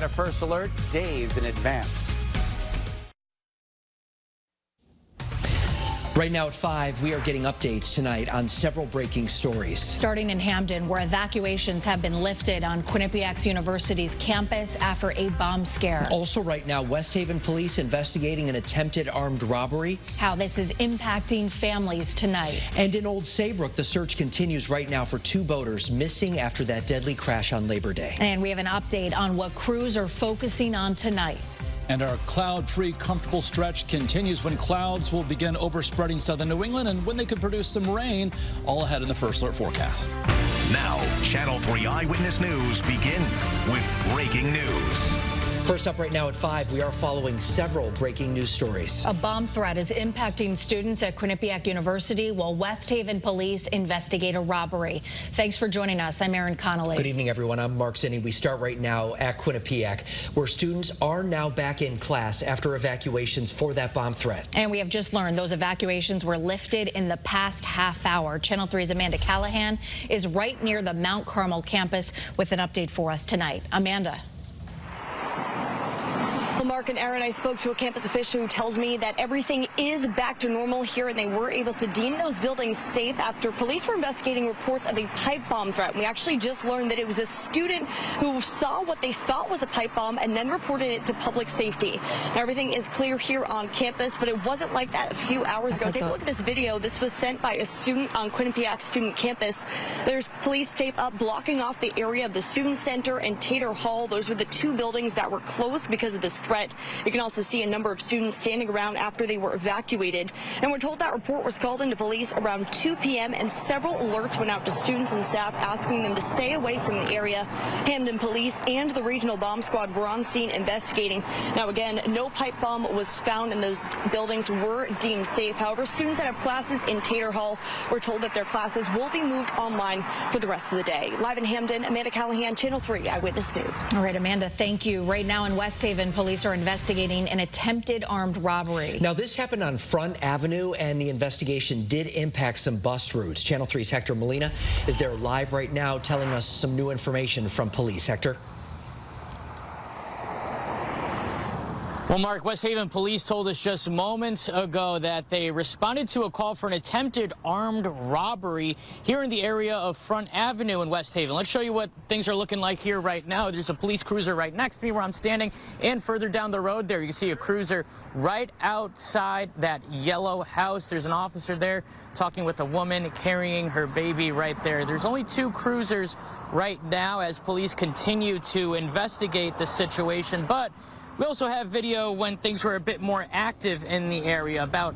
A first alert days in advance. Right now at 5, we are getting updates tonight on several breaking stories. Starting in Hamden, where evacuations have been lifted on Quinnipiac University's campus after a bomb scare. Also right now, West Haven police investigating an attempted armed robbery. How this is impacting families tonight. And in Old Saybrook, the search continues right now for 2 boaters missing after that deadly crash on Labor Day. And we have an update on what crews are focusing on tonight. And our cloud-free, comfortable stretch continues when clouds will begin overspreading southern New England and when they could produce some rain, all ahead in the first alert forecast. Now, Channel 3 Eyewitness News begins with breaking news. First up right now at 5, we are following several breaking news stories. A bomb threat is impacting students at Quinnipiac University while West Haven police investigate a robbery. Thanks for joining us. I'm Erin Connolly. Good evening, everyone. I'm Mark Zinni. We start right now at Quinnipiac, where students are now back in class after evacuations for that bomb threat. And we have just learned those evacuations were lifted in the past half hour. Channel 3's Amanda Callahan is right near the Mount Carmel campus with an update for us tonight. Amanda. Well, Mark and Erin, I spoke to a campus official who tells me that everything is back to normal here and they were able to deem those buildings safe after police were investigating reports of a pipe bomb threat. We actually just learned that it was a student who saw what they thought was a pipe bomb and then reported it to public safety. Now, everything is clear here on campus, but it wasn't like that a few hours ago. Take a look at this video. This was sent by a student on Quinnipiac student campus. There's police tape up blocking off the area of the student center and Tater Hall. Those were the 2 buildings that were closed because of this threat. You can also see a number of students standing around after they were evacuated. And we're told that report was called into police around 2 p.m. and several alerts went out to students and staff asking them to stay away from the area. Hamden police and the regional bomb squad were on scene investigating. Now, again, no pipe bomb was found and those buildings were deemed safe. However, students that have classes in Tater Hall were told that their classes will be moved online for the rest of the day. Live in Hamden, Amanda Callahan, Channel 3 Eyewitness News. All right, Amanda, thank you. Right now in West Haven, police are investigating an attempted armed robbery. Now, this happened on Front Avenue, and the investigation did impact some bus routes. Channel 3's Hector Molina is there live right now telling us some new information from police. Hector? Well, Mark, West Haven police told us just moments ago that they responded to a call for an attempted armed robbery here in the area of Front Avenue in West Haven. Let's show you what things are looking like here right now. There's a police cruiser right next to me where I'm standing, and further down the road there, you can see a cruiser right outside that yellow house. There's an officer there talking with a woman carrying her baby right there. There's only 2 cruisers right now as police continue to investigate the situation, but we also have video when things were a bit more active in the area. About,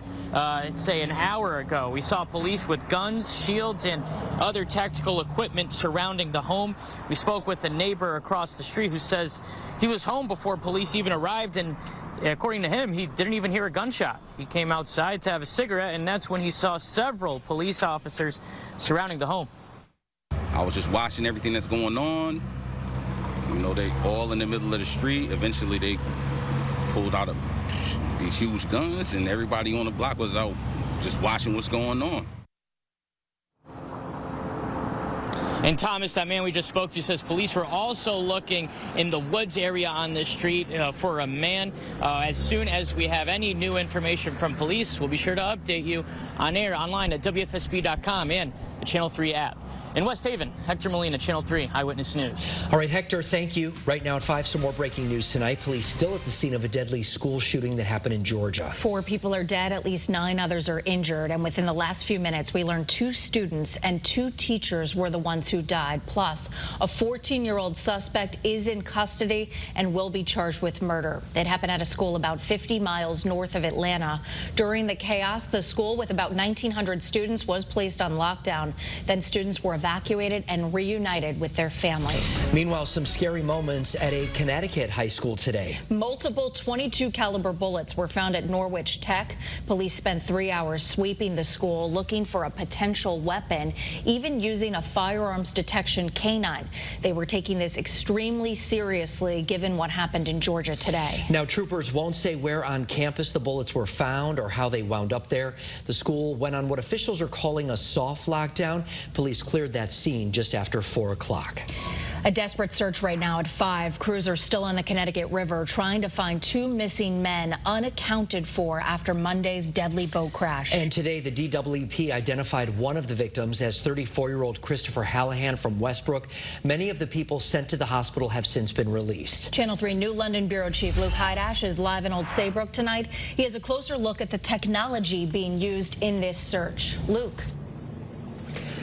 say, an hour ago, we saw police with guns, shields, and other tactical equipment surrounding the home. We spoke with a neighbor across the street who says he was home before police even arrived, and according to him, he didn't even hear a gunshot. He came outside to have a cigarette, and that's when he saw several police officers surrounding the home. I was just watching everything that's going on. You know, they all in the middle of the street. Eventually, they pulled out these huge guns, and everybody on the block was out just watching what's going on. And Thomas, that man we just spoke to, says police were also looking in the woods area on this street for a man. As soon as we have any new information from police, we'll be sure to update you on air, online at WFSB.com and the Channel 3 app. In West Haven, Hector Molina, Channel 3 Eyewitness News. All right, Hector, thank you. Right now at 5, some more breaking news tonight. Police still at the scene of a deadly school shooting that happened in Georgia. 4 people are dead, at least 9 others are injured. And within the last few minutes, we learned 2 students and 2 teachers were the ones who died. Plus, a 14-year-old suspect is in custody and will be charged with murder. It happened at a school about 50 miles north of Atlanta. During the chaos, the school with about 1,900 students was placed on lockdown. Then students were evacuated and reunited with their families. Meanwhile, some scary moments at a Connecticut high school today. Multiple .22 caliber bullets were found at Norwich Tech. Police spent 3 hours sweeping the school looking for a potential weapon, even using a firearms detection canine. They were taking this extremely seriously given what happened in Georgia today. Now, troopers won't say where on campus the bullets were found or how they wound up there. The school went on what officials are calling a soft lockdown. Police cleared cleared that scene just after 4 o'clock. A desperate search right now at 5. Crews are still on the Connecticut River trying to find 2 missing men unaccounted for after Monday's deadly boat crash. And today, the DWP identified one of the victims as 34-year-old Christopher Hallahan from Westbrook. Many of the people sent to the hospital have since been released. Channel 3 New London Bureau Chief Luke Hydash is live in Old Saybrook tonight. He has a closer look at the technology being used in this search. Luke.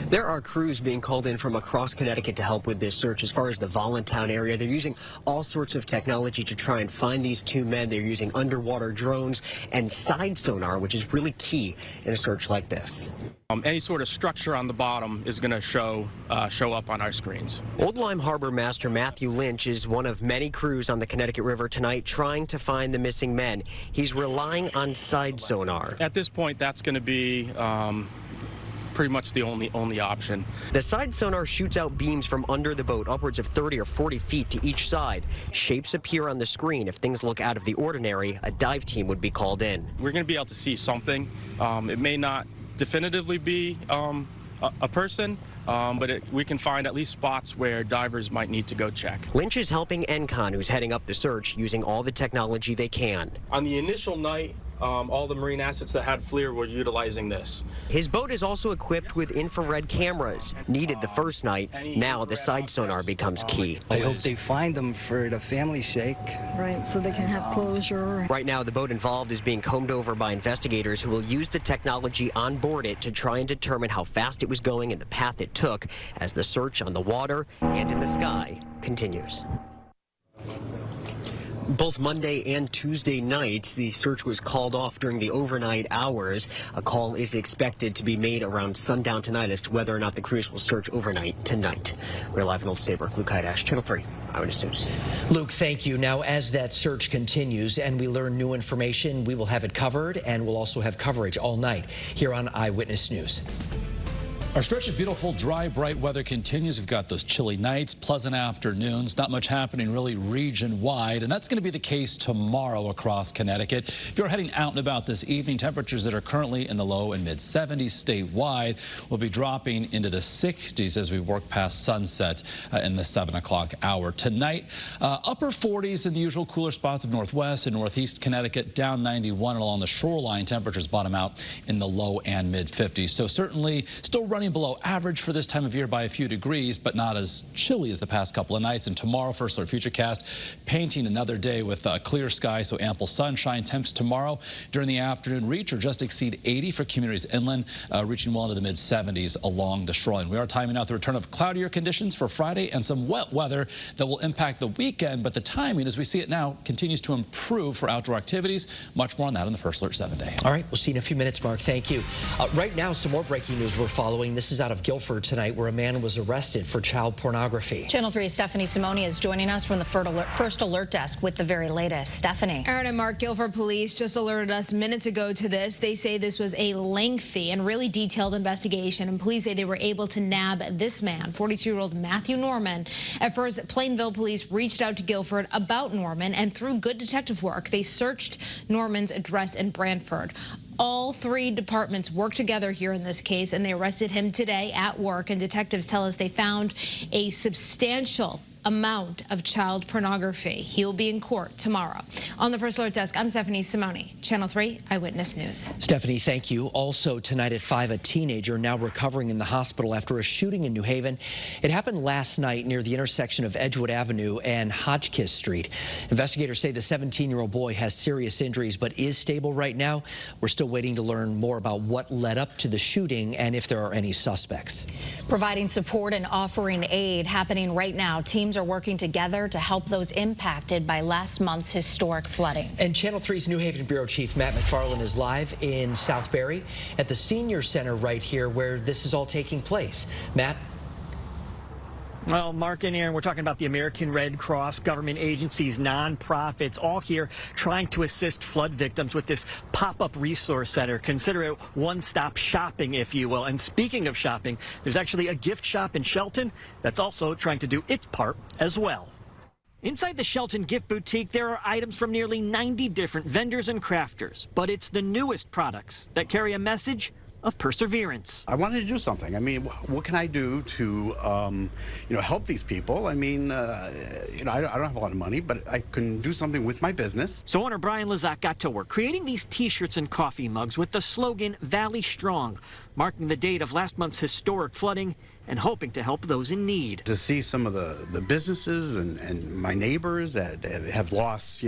There are crews being called in from across Connecticut to help with this search. As far as the Voluntown area, they're using all sorts of technology to try and find these 2 men. They're using underwater drones and side sonar, which is really key in a search like this. Any sort of structure on the bottom is going to show up on our screens. Old Lyme Harbor Master Matthew Lynch is one of many crews on the Connecticut River tonight trying to find the missing men. He's relying on side sonar. At this point, that's going to be pretty much the only option. The side sonar shoots out beams from under the boat, upwards of 30 or 40 feet to each side. Shapes appear on the screen. If things look out of the ordinary, a dive team would be called in. We're going to be able to see something. It may not definitively be a person, but we can find at least spots where divers might need to go check. Lynch is helping ENCON, who's heading up the search, using all the technology they can. On the initial night, all the marine assets that had FLIR were utilizing this. His boat is also equipped with infrared cameras, needed the first night. Now the side sonar becomes key. I hope they find them for the family's sake. Right, so they can have closure. Right now, the boat involved is being combed over by investigators who will use the technology on board it to try and determine how fast it was going and the path it took as the search on the water and in the sky continues. Both Monday and Tuesday nights, the search was called off during the overnight hours. A call is expected to be made around sundown tonight as to whether or not the crews will search overnight tonight. We're live in Old Saybrook. Luke Hydash, Channel 3, Eyewitness News. Luke, thank you. Now, as that search continues and we learn new information, we will have it covered, and we'll also have coverage all night here on Eyewitness News. Our stretch of beautiful, dry, bright weather continues. We've got those chilly nights, pleasant afternoons, not much happening really region-wide, and that's going to be the case tomorrow across Connecticut. If you're heading out and about this evening, temperatures that are currently in the low and mid-70s statewide will be dropping into the 60s as we work past sunset in the 7 o'clock hour. Tonight, upper 40s in the usual cooler spots of northwest and northeast Connecticut, down 91, and along the shoreline, temperatures bottom out in the low and mid-50s. So certainly still running below average for this time of year by a few degrees, but not as chilly as the past couple of nights. And tomorrow, First Alert Futurecast, painting another day with clear sky, so ample sunshine. Temps tomorrow during the afternoon reach or just exceed 80 for communities inland, reaching well into the mid-70s along the shoreline. We are timing out the return of cloudier conditions for Friday and some wet weather that will impact the weekend, but the timing, as we see it now, continues to improve for outdoor activities. Much more on that on the First Alert 7-day. All right, we'll see you in a few minutes, Mark. Thank you. Right now, some more breaking news we're following. This is out of Guilford tonight, where a man was arrested for child pornography. Channel 3's Stephanie Simone is joining us from the First Alert Desk with the very latest. Stephanie. Aaron and Mark, Guilford police just alerted us minutes ago to this. They say this was a lengthy and really detailed investigation, and police say they were able to nab this man, 42-year-old Matthew Norman. At first, Plainville police reached out to Guilford about Norman, and through good detective work, they searched Norman's address in Brantford. All 3 departments work together here in this case, and they arrested him today at work. And detectives tell us they found a substantial amount of child pornography. He'll be in court tomorrow. On the First Alert Desk, I'm Stephanie Simone, Channel 3 Eyewitness News. Stephanie, thank you. Also tonight at 5, a teenager now recovering in the hospital after a shooting in New Haven. It happened last night near the intersection of Edgewood Avenue and Hotchkiss Street. Investigators say the 17-year-old boy has serious injuries but is stable right now. We're still waiting to learn more about what led up to the shooting and if there are any suspects. Providing support and offering aid happening right now. Teams are working together to help those impacted by last month's historic flooding. And Channel 3's New Haven Bureau Chief Matt McFarland is live in Southbury at the Senior Center right here where this is all taking place. Matt? Well, Mark and Aaron, we're talking about the American Red Cross, government agencies, nonprofits, all here trying to assist flood victims with this pop-up resource center. Consider it one-stop shopping, if you will. And speaking of shopping, there's actually a gift shop in Shelton that's also trying to do its part as well. Inside the Shelton Gift Boutique, there are items from nearly 90 different vendors and crafters. But it's the newest products that carry a message of perseverance. I wanted to do something. I mean, what can I do to, help these people? I mean, I don't have a lot of money, but I can do something with my business. So owner Brian Lazak got to work creating these T-shirts and coffee mugs with the slogan Valley Strong, marking the date of last month's historic flooding and hoping to help those in need. To see some of the businesses and my neighbors that have lost,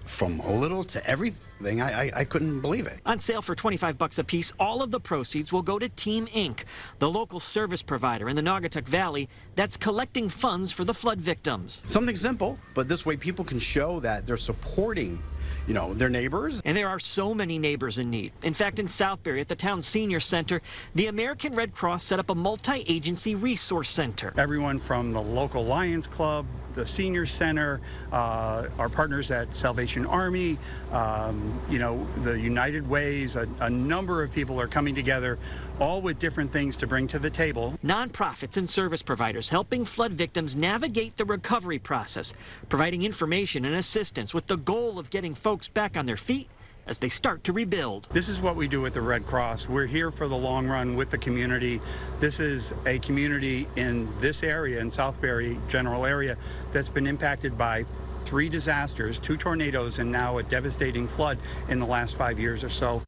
from a little to everything, I couldn't believe it. On sale for $25 a piece, all of the proceeds will go to Team Inc., the local service provider in the Naugatuck Valley that's collecting funds for the flood victims. Something simple, but this way people can show that they're supporting their neighbors. And there are so many neighbors in need. In fact, in Southbury at the town senior center, the American Red Cross set up a multi-agency resource center. Everyone from the local Lions Club, the senior center, our partners at Salvation Army, the United Ways, a number of people are coming together, all with different things to bring to the table. Nonprofits and service providers helping flood victims navigate the recovery process, providing information and assistance with the goal of getting folks back on their feet as they start to rebuild. This is what we do at the Red Cross. We're here for the long run with the community. This is a community in this area, in Southbury general area, that's been impacted by 3 disasters, 2 tornadoes, and now a devastating flood in the last 5 years or so.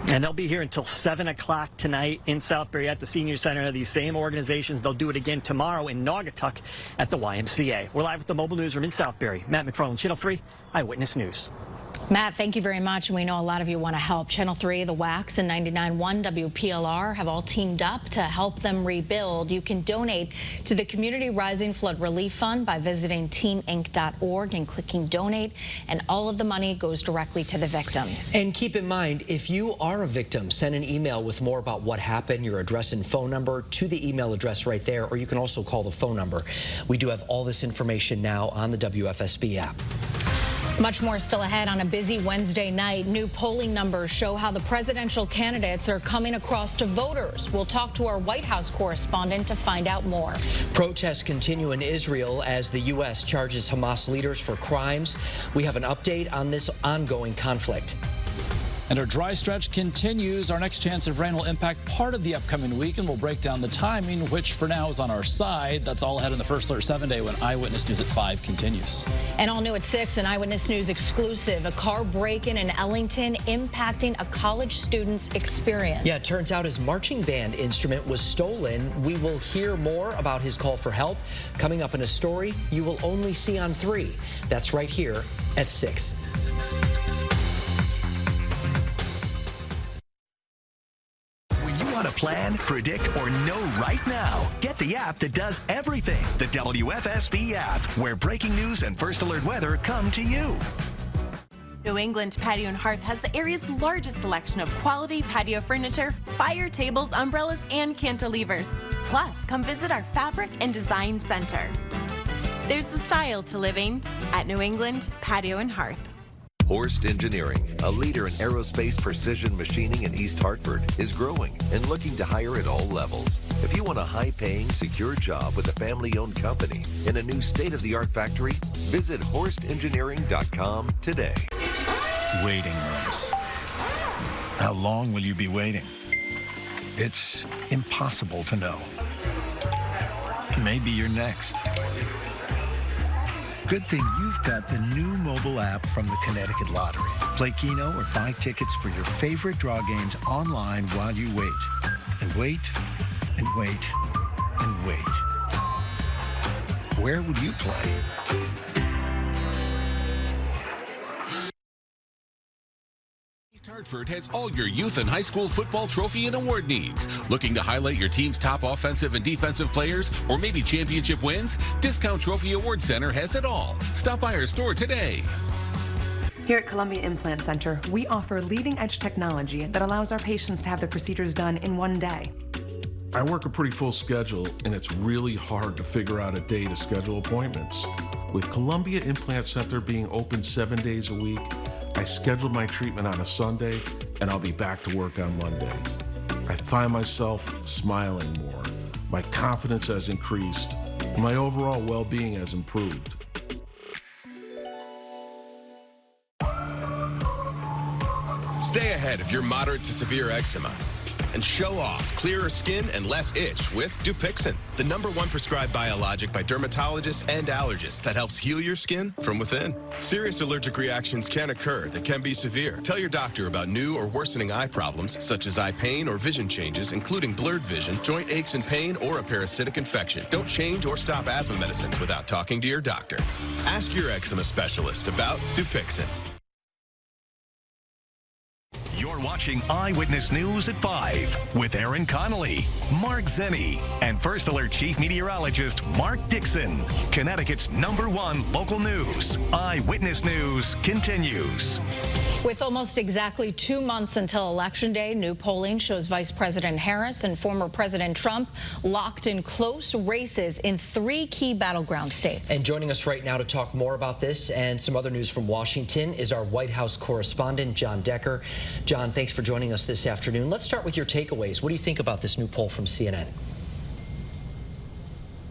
And they'll be here until 7 o'clock tonight in Southbury at the Senior Center. These same organizations, they'll do it again tomorrow in Naugatuck at the YMCA. We're live at the mobile newsroom in Southbury. Matt McFarland, Channel 3, Eyewitness News. Matt, thank you very much. And we know a lot of you want to help. Channel 3, The Wax, and 99.1 WPLR have all teamed up to help them rebuild. You can donate to the Community Rising Flood Relief Fund by visiting teaminc.org and clicking donate. And all of the money goes directly to the victims. And keep in mind, if you are a victim, send an email with more about what happened, your address and phone number to the email address right there, or you can also call the phone number. We do have all this information now on the WFSB app. Much more still ahead on a busy Wednesday night. New polling numbers show how the presidential candidates are coming across to voters. We'll talk to our White House correspondent to find out more. Protests continue in Israel as the U.S. charges Hamas leaders for crimes. We have an update on this ongoing conflict. And our dry stretch continues. Our next chance of rain will impact part of the upcoming week, and we'll break down the timing, which for now is on our side. That's all ahead in the First Alert 7-Day when Eyewitness News at 5 continues. And all new at 6, an Eyewitness News exclusive. A car break-in in Ellington impacting a college student's experience. Yeah, it turns out his marching band instrument was stolen. We will hear more about his call for help coming up in a story you will only see on 3. That's right here at 6. Want to plan, predict, or know right now? Get the app that does everything. The WFSB app, where breaking news and First Alert weather come to you. New England Patio and Hearth has the area's largest selection of quality patio furniture, fire tables, umbrellas, and cantilevers. Plus, come visit our Fabric and Design Center. There's the style to living at New England Patio and Hearth. Horst Engineering, a leader in aerospace precision machining in East Hartford, is growing and looking to hire at all levels. If you want a high-paying, secure job with a family-owned company in a new state-of-the-art factory, visit horstengineering.com today. Waiting rooms. How long will you be waiting? It's impossible to know. Maybe you're next. Good thing you've got the new mobile app from the Connecticut Lottery. Play Keno or buy tickets for your favorite draw games online while you wait. And wait, and wait, and wait. Where would you play? Hartford has all your youth and high school football trophy and award needs. Looking to highlight your team's top offensive and defensive players, or maybe championship wins? Discount Trophy Award Center has it all. Stop by our store today. Here at Columbia Implant Center, we offer leading-edge technology that allows our patients to have their procedures done in one day. I work a pretty full schedule, and it's really hard to figure out a day to schedule appointments. With Columbia Implant Center being open 7 days a week, I scheduled my treatment on a Sunday, and I'll be back to work on Monday. I find myself smiling more. My confidence has increased. My overall well-being has improved. Stay ahead of your moderate to severe eczema and show off clearer skin and less itch with Dupixent, the #1 prescribed biologic by dermatologists and allergists that helps heal your skin from within. Serious allergic reactions can occur that can be severe. Tell your doctor about new or worsening eye problems such as eye pain or vision changes, including blurred vision, joint aches and pain, or a parasitic infection. Don't change or stop asthma medicines without talking to your doctor. Ask your eczema specialist about Dupixent. You're watching Eyewitness News at 5 with Aaron Connolly, Mark Zenny, and First Alert Chief Meteorologist Mark Dixon. Connecticut's #1 local news. Eyewitness News continues. With almost exactly 2 months until Election Day, new polling shows Vice President Harris and former President Trump locked in close races in 3 key battleground states. And joining us right now to talk more about this and some other news from Washington is our White House correspondent, John Decker. John, thanks for joining us this afternoon. Let's start with your takeaways. What do you think about this new poll from CNN?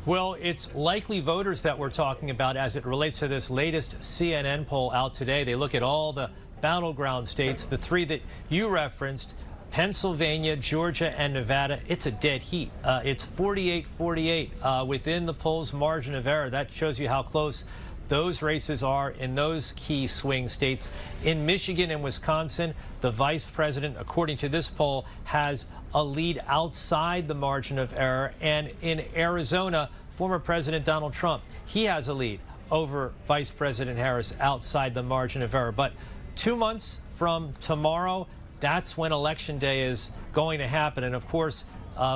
Well, it's likely voters that we're talking about as it relates to this latest CNN poll out today. They look at all the battleground states, the 3 that you referenced, Pennsylvania, Georgia, and Nevada. It's a dead heat. It's 48-48 within the poll's margin of error. That shows you how close those races are in those key swing states. In Michigan and Wisconsin, the vice president, according to this poll, has a lead outside the margin of error. And in Arizona, former President Donald Trump, he has a lead over Vice President Harris outside the margin of error. But 2 months from tomorrow, that's when Election Day is going to happen. And of course,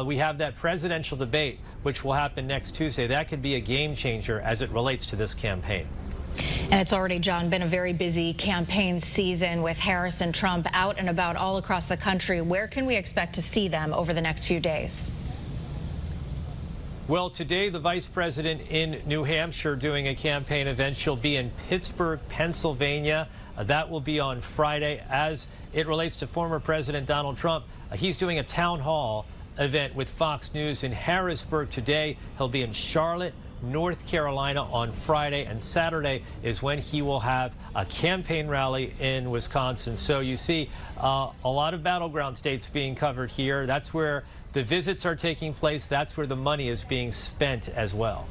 we have that presidential debate, which will happen next Tuesday. That could be a game changer as it relates to this campaign. And it's already, John, been a very busy campaign season with Harris and Trump out and about all across the country. Where can we expect to see them over the next few days? Well, today, the vice president in New Hampshire doing a campaign event. She'll be in Pittsburgh, Pennsylvania. That will be on Friday. As it relates to former President Donald Trump, he's doing a town hall event with Fox News in Harrisburg today. He'll be in Charlotte, North Carolina on Friday, and Saturday is when he will have a campaign rally in Wisconsin. So you see a lot of battleground states being covered here. That's where the visits are taking place. That's where the money is being spent as well.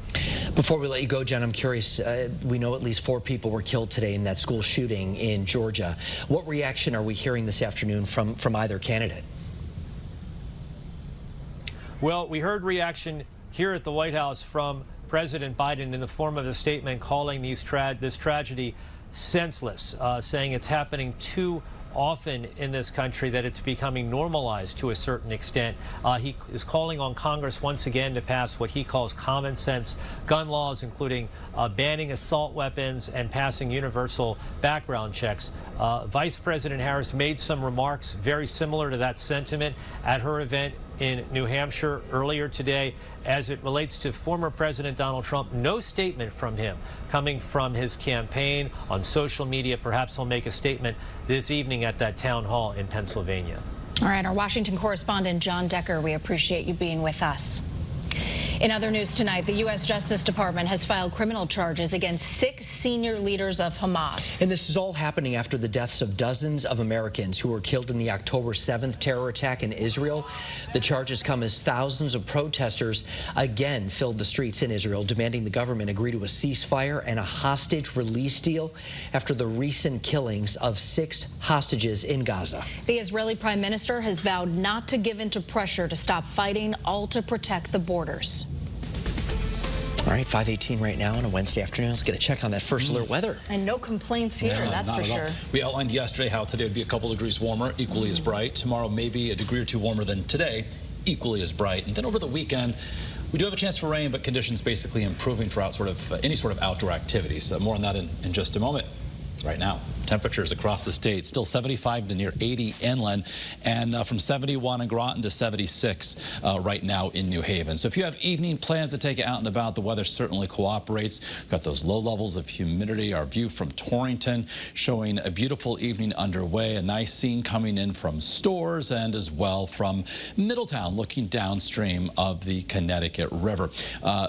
Before we let you go, Jen, I'm curious. We know at least 4 people were killed today in that school shooting in Georgia. What reaction are we hearing this afternoon from either candidate? Well, we heard reaction here at the White House from President Biden in the form of a statement calling this tragedy senseless, saying it's happening too often in this country that it's becoming normalized to a certain extent. He is calling on Congress once again to pass what he calls common sense gun laws, including banning assault weapons and passing universal background checks. Vice President Harris made some remarks very similar to that sentiment at her event in New Hampshire earlier today. As it relates to former President Donald Trump, no statement from him coming from his campaign on social media. Perhaps he'll make a statement this evening at that town hall in Pennsylvania. All right, our Washington correspondent, John Decker, we appreciate you being with us. In other news tonight, the U.S. Justice Department has filed criminal charges against 6 senior leaders of Hamas. And this is all happening after the deaths of dozens of Americans who were killed in the October 7th terror attack in Israel. The charges come as thousands of protesters again filled the streets in Israel, demanding the government agree to a ceasefire and a hostage release deal after the recent killings of 6 hostages in Gaza. The Israeli prime minister has vowed not to give in to pressure to stop fighting, all to protect the borders. All right, 5:18 right now on a Wednesday afternoon. Let's get a check on that First Alert weather. And no complaints here, that's for sure. We outlined yesterday how today would be a couple degrees warmer, equally as bright. Tomorrow maybe a degree or 2 warmer than today, equally as bright. And then over the weekend, we do have a chance for rain, but conditions basically improving for any sort of outdoor activities. So more on that in just a moment. Right now, temperatures across the state still 75 to near 80 inland, and from 71 in Groton to 76 right now in New Haven. So if you have evening plans to take it out and about, the weather certainly cooperates. Got those low levels of humidity. Our view from Torrington showing a beautiful evening underway. A nice scene coming in from Stores and as well from Middletown, looking downstream of the Connecticut River.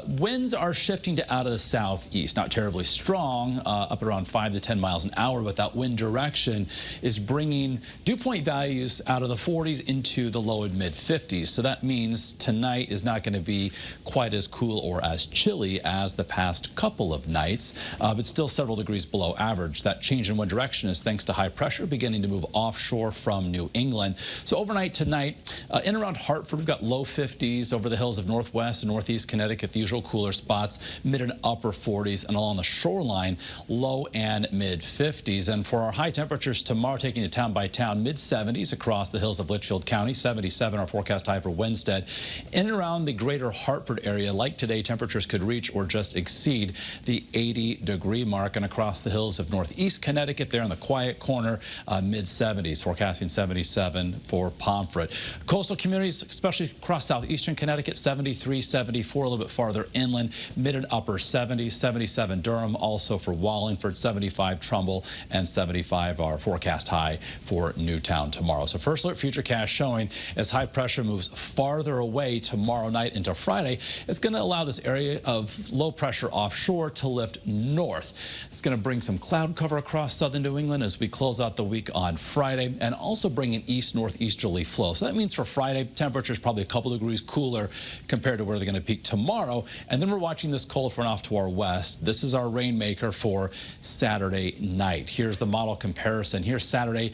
Winds are shifting to out of the southeast, not terribly strong, up around 5 to 10 miles miles an hour, but that wind direction is bringing dew point values out of the 40s into the low and mid 50s. So that means tonight is not going to be quite as cool or as chilly as the past couple of nights, but still several degrees below average. That change in wind direction is thanks to high pressure beginning to move offshore from New England. So overnight tonight, in around Hartford, we've got low 50s over the hills of northwest and northeast Connecticut, the usual cooler spots, mid and upper 40s, and along the shoreline, low and mid 50s. And for our high temperatures tomorrow, taking you town by town, mid 70s across the hills of Litchfield County, 77 our forecast high for Wednesday. In and around the greater Hartford area, like today, temperatures could reach or just exceed the 80-degree mark. And across the hills of northeast Connecticut, there in the quiet corner, mid 70s, forecasting 77 for Pomfret. Coastal communities, especially across southeastern Connecticut, 73, 74, a little bit farther inland, mid and upper 70s, 77 Durham, also for Wallingford, 75 Trumbull, and 75 our forecast high for Newtown tomorrow. So first alert futurecast showing as high pressure moves farther away tomorrow night into Friday, it's going to allow this area of low pressure offshore to lift north. It's going to bring some cloud cover across southern New England as we close out the week on Friday, and also bring an east-northeasterly flow. So that means for Friday, temperatures probably a couple degrees cooler compared to where they're going to peak tomorrow. And then we're watching this cold front off to our west. This is our rainmaker for Saturday night. Here's the model comparison. Here's Saturday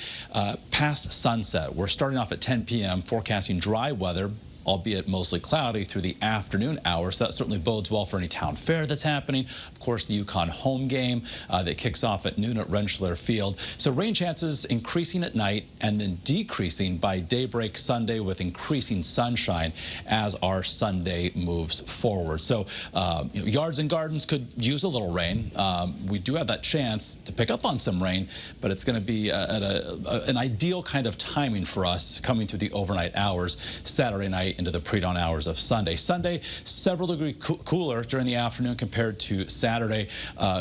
past sunset. We're starting off at 10 p.m. forecasting dry weather, albeit mostly cloudy through the afternoon hours. So that certainly bodes well for any town fair that's happening. Of course, the UConn home game that kicks off at noon at Rentschler Field. So rain chances increasing at night and then decreasing by daybreak Sunday, with increasing sunshine as our Sunday moves forward. So yards and gardens could use a little rain. We do have that chance to pick up on some rain, but it's going to be at an ideal kind of timing for us coming through the overnight hours Saturday night into the pre-dawn hours of Sunday. Sunday, several degrees cooler during the afternoon compared to Saturday.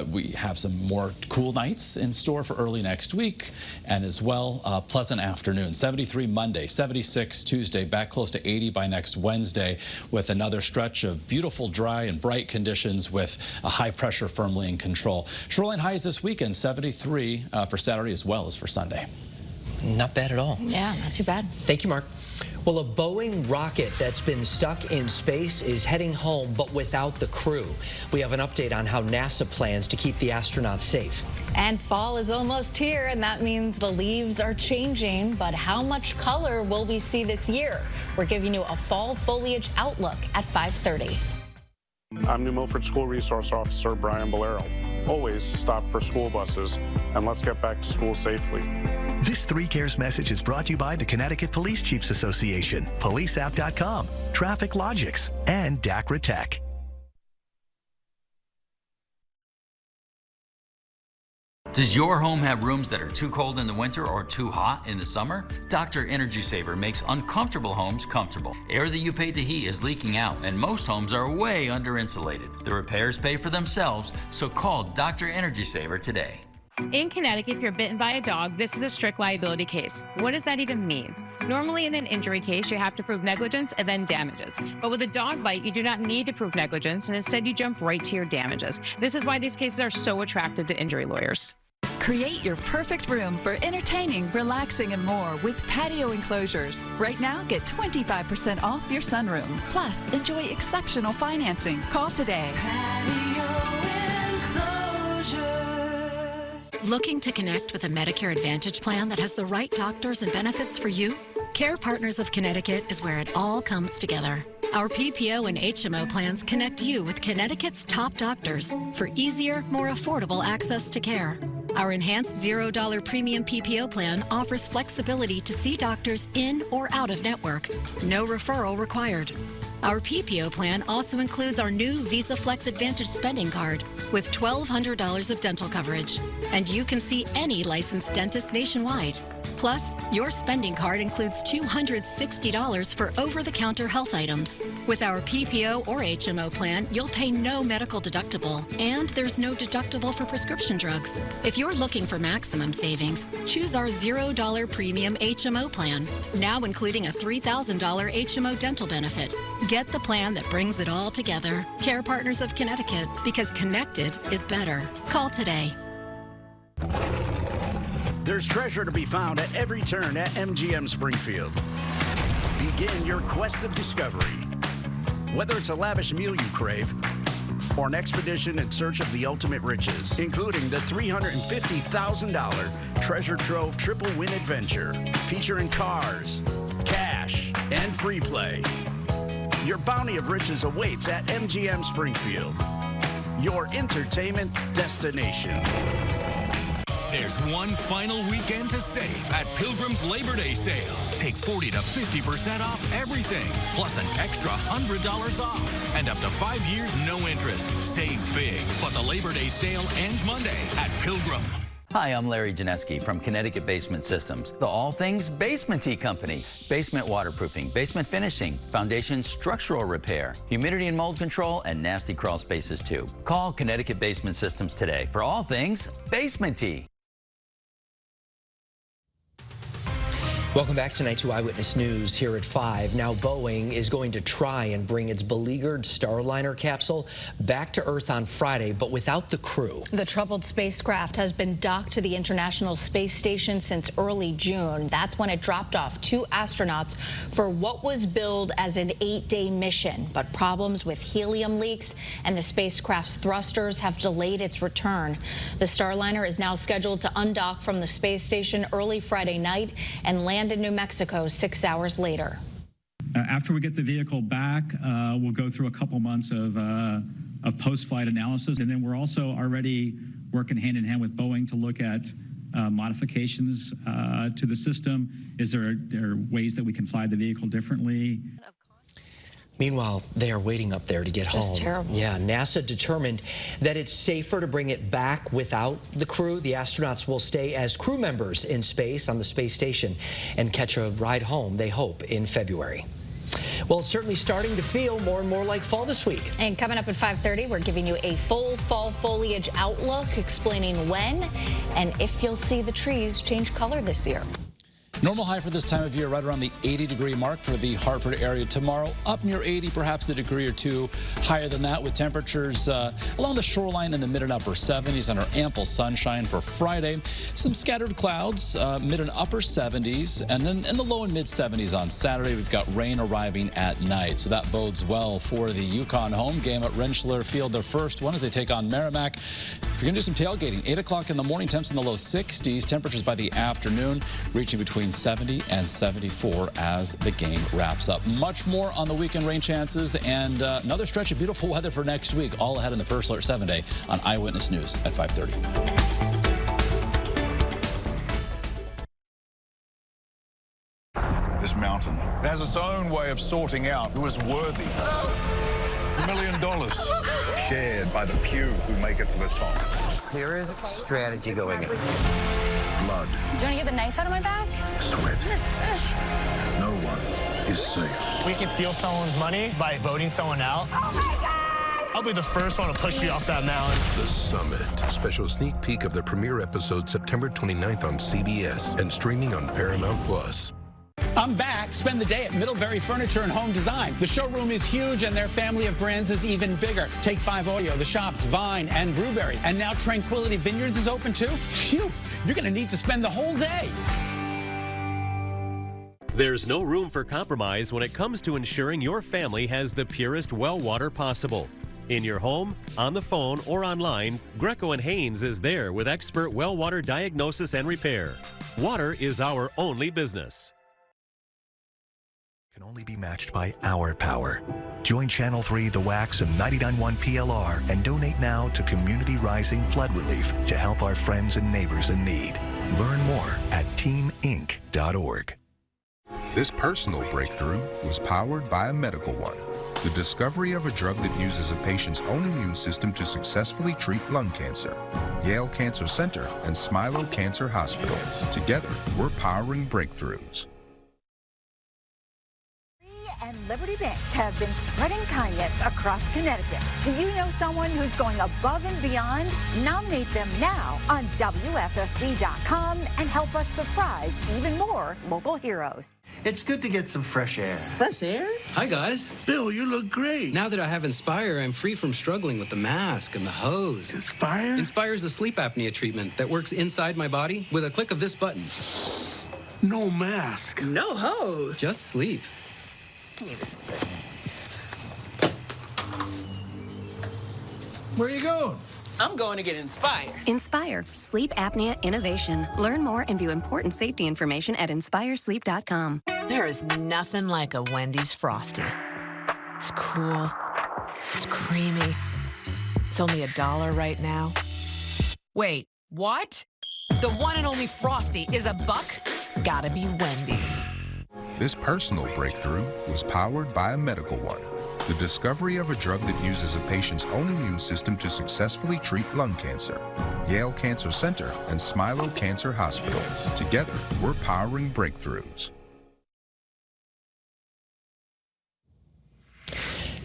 We have some more cool nights in store for early next week, and as well, pleasant afternoon. 73 Monday, 76 Tuesday, back close to 80 by next Wednesday, with another stretch of beautiful, dry, and bright conditions with a high pressure firmly in control. Shoreline highs this weekend, 73 for Saturday as well as for Sunday. Not bad at all. Yeah, not too bad. Thank you, Mark. Well, a Boeing rocket that's been stuck in space is heading home, but without the crew. We have an update on how NASA plans to keep the astronauts safe. And fall is almost here, and that means the leaves are changing. But how much color will we see this year? We're giving you a fall foliage outlook at 5:30. I'm New Milford School Resource Officer Brian Bolero. Always stop for school buses, and let's get back to school safely. This 3 Cares message is brought to you by the Connecticut Police Chiefs Association, policeapp.com, Traffic Logics, and DACRA Tech. Does your home have rooms that are too cold in the winter or too hot in the summer? Dr. Energy Saver makes uncomfortable homes comfortable. Air that you pay to heat is leaking out, and most homes are way under-insulated. The repairs pay for themselves, so call Dr. Energy Saver today. In Connecticut, if you're bitten by a dog, this is a strict liability case. What does that even mean? Normally, in an injury case, you have to prove negligence and then damages. But with a dog bite, you do not need to prove negligence, and instead you jump right to your damages. This is why these cases are so attractive to injury lawyers. Create your perfect room for entertaining, relaxing, and more with patio enclosures. Right now, get 25% off your sunroom. Plus, enjoy exceptional financing. Call today. Looking to connect with a Medicare Advantage plan that has the right doctors and benefits for you? Care Partners of Connecticut is where it all comes together. Our PPO and HMO plans connect you with Connecticut's top doctors for easier, more affordable access to care. Our enhanced $0 premium PPO plan offers flexibility to see doctors in or out of network. No referral required. Our PPO plan also includes our new Visa Flex Advantage spending card with $1,200 of dental coverage. And you can see any licensed dentist nationwide. Plus, your spending card includes $260 for over-the-counter health items. With our PPO or HMO plan, you'll pay no medical deductible, and there's no deductible for prescription drugs. If you're looking for maximum savings, choose our $0 premium HMO plan, now including a $3,000 HMO dental benefit. Get the plan that brings it all together. Care Partners of Connecticut, because connected is better. Call today. There's treasure to be found at every turn at MGM Springfield. Begin your quest of discovery. Whether it's a lavish meal you crave or an expedition in search of the ultimate riches, including the $350,000 Treasure Trove Triple Win Adventure, featuring cars, cash, and free play. Your bounty of riches awaits at MGM Springfield, your entertainment destination. There's one final weekend to save at Pilgrim's Labor Day sale. Take 40 to 50% off everything, plus an extra $100 off, and up to 5 years, no interest. Save big, but the Labor Day sale ends Monday at Pilgrim. Hi, I'm Larry Janeski from Connecticut Basement Systems, the all things basement-y company. Basement waterproofing, basement finishing, foundation structural repair, humidity and mold control, and nasty crawl spaces too. Call Connecticut Basement Systems today for all things basement-y. Welcome back tonight to Eyewitness News here at 5. Now Boeing is going to try and bring its beleaguered Starliner capsule back to Earth on Friday, but without the crew. The troubled spacecraft has been docked to the International Space Station since early June. That's when it dropped off 2 astronauts for what was billed as an 8-day mission. But problems with helium leaks and the spacecraft's thrusters have delayed its return. The Starliner is now scheduled to undock from the space station early Friday night and land in New Mexico 6 hours later. After we get the vehicle back, we'll go through a couple months of post-flight analysis, and then we're also already working hand in hand with Boeing to look at modifications to the system. Is there ways that we can fly the vehicle differently? Meanwhile, they are waiting up there to get home. Just terrible. Yeah, NASA determined that it's safer to bring it back without the crew. The astronauts will stay as crew members in space on the space station and catch a ride home, they hope, in February. Well, it's certainly starting to feel more and more like fall this week. And coming up at 5:30, we're giving you a full fall foliage outlook, explaining when and if you'll see the trees change color this year. Normal high for this time of year, right around the 80-degree mark for the Hartford area tomorrow. Up near 80, perhaps a degree or two higher than that, with temperatures along the shoreline in the mid and upper 70s under ample sunshine for Friday. Some scattered clouds, mid and upper 70s, and then in the low and mid 70s on Saturday. We've got rain arriving at night, so that bodes well for the UConn home game at Rentschler Field. Their first one as they take on Merrimack. If you're going to do some tailgating, 8 o'clock in the morning, temps in the low 60s, temperatures by the afternoon reaching between 70 and 74 as the game wraps up. Much more on the weekend rain chances and another stretch of beautiful weather for next week, all ahead in the First Alert 7-Day on Eyewitness News at 5:30. This mountain has its own way of sorting out who is worthy. $1 million shared by the few who make it to the top. There is strategy going on. Blood. Do you want to get the knife out of my back? Sweat. No one is safe. We can steal someone's money by voting someone out. Oh my God! I'll be the first one to push you off that mountain. The Summit. Special sneak peek of the premiere episode September 29th on CBS and streaming on Paramount Plus. I'm back. Spend the day at Middlebury Furniture and Home Design. The showroom is huge and their family of brands is even bigger. Take 5 Audio, The Shops, Vine, and Brewberry. And now Tranquility Vineyards is open too. Phew, you're going to need to spend the whole day. There's no room for compromise when it comes to ensuring your family has the purest well water possible. In your home, on the phone, or online, Greco and Haynes is there with expert well water diagnosis and repair. Water is our only business. Can only be matched by our power. Join Channel 3, The Wax, and 99.1 PLR and donate now to Community Rising Flood Relief to help our friends and neighbors in need. Learn more at teaminc.org. This personal breakthrough was powered by a medical one. The discovery of a drug that uses a patient's own immune system to successfully treat lung cancer. Yale Cancer Center and Smilow Cancer Hospital. Together, we're powering breakthroughs. and Liberty Bank have been spreading kindness across Connecticut. Do you know someone who's going above and beyond? Nominate them now on WFSB.com and help us surprise even more local heroes. It's good to get some fresh air. Fresh air? Hi, guys. Bill, you look great. Now that I have Inspire, I'm free from struggling with the mask and the hose. Inspire? Inspire is a sleep apnea treatment that works inside my body with a click of this button. No mask. No hose. Just sleep. Give me this thing. Where are you going? I'm going to get Inspire. Inspire, sleep apnea innovation. Learn more and view important safety information at inspiresleep.com. There is nothing like a Wendy's Frosty. It's cool. It's creamy. It's only $1 right now. Wait, what? The one and only Frosty is $1? Gotta be Wendy's. This personal breakthrough was powered by a medical one. The discovery of a drug that uses a patient's own immune system to successfully treat lung cancer. Yale Cancer Center and Smilo Cancer Hospital. Together, we're powering breakthroughs.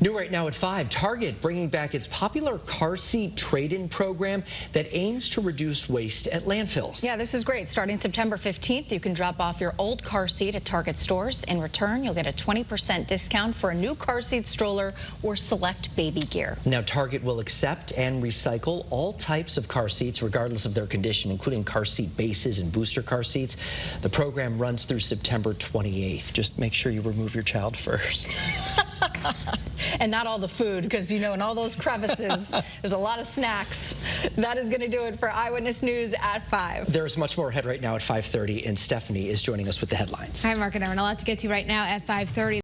New right now at 5, Target bringing back its popular car seat trade-in program that aims to reduce waste at landfills. Yeah, this is great. Starting September 15th, you can drop off your old car seat at Target stores. In return, you'll get a 20% discount for a new car seat stroller or select baby gear. Now, Target will accept and recycle all types of car seats, regardless of their condition, including car seat bases and booster car seats. The program runs through September 28th. Just make sure you remove your child first. And not all the food, because, you know, in all those crevices, there's a lot of snacks. That is going to do it for Eyewitness News at 5. There's much more ahead right now at 5:30, and Stephanie is joining us with the headlines. Hi, Mark and Aaron. A lot to get to right now at 5:30.